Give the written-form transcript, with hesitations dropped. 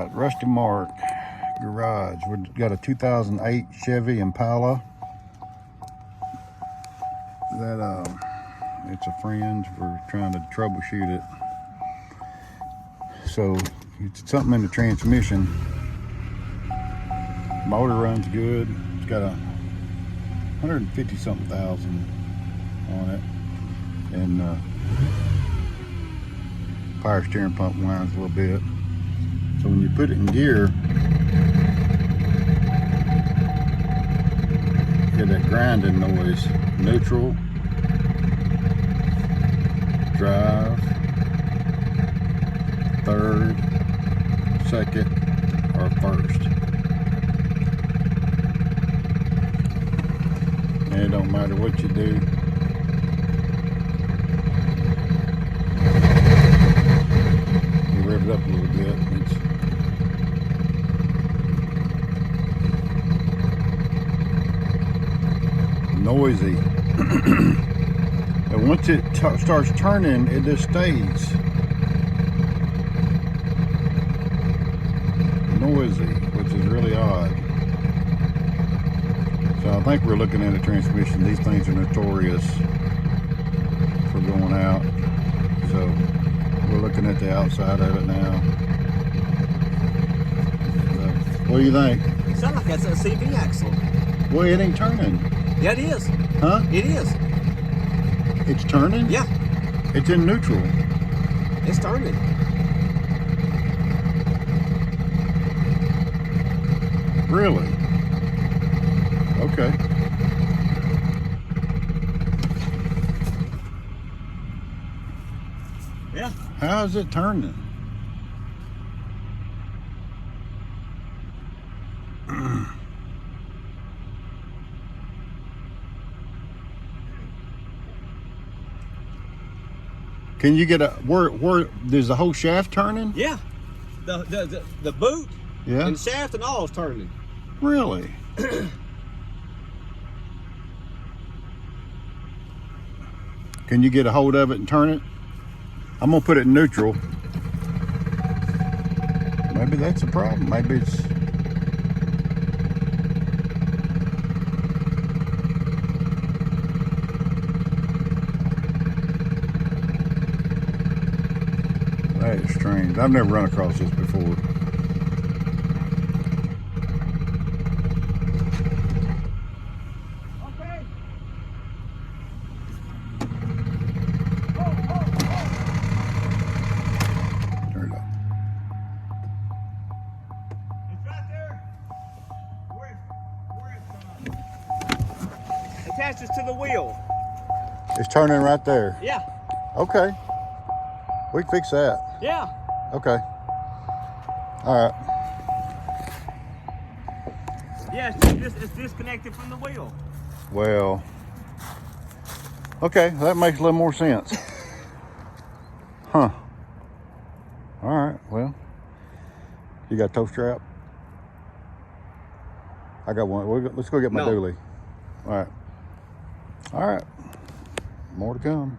right, Rusty Mark Garage. We've got a 2008 Chevy Impala. That it's a friend's. We're trying to troubleshoot it. So it's something in the transmission. Motor runs good. It's got a 150 something thousand on it, and power steering pump whines a little bit. So when you put it in gear, you get that grinding noise. Neutral, drive, third, second, or first. And it don't matter what you do. You rev it up a little bit. It's noisy. And once it starts turning, it just stays noisy, which is really odd. So I think we're looking at a transmission. These things are notorious for going out. So we're looking at the outside of it now. So, what do you think? It sounds like that's a CV axle. Well, it ain't turning. Yeah, it is. Huh? It is. It's turning? Yeah. It's in neutral. It's turning. Really? Okay. Yeah. How is it turning? Can you get a where there's the whole shaft turning? Yeah. The boot and the shaft and all is turning. Really? Can you get a hold of it and turn it? I'm gonna put it in neutral. Maybe that's a problem. Maybe it's that is strange. I've never run across this before. Okay. Turn it up. It's right there. Where it attaches to the wheel. It's turning right there. Yeah. Okay. We can fix that. Yeah. Okay. All right. Yeah, it's disconnected from the wheel. Well, okay, that makes a little more sense. Huh. All right, well, you got a tow strap? I got one. Let's go get my dually. All right. All right. More to come.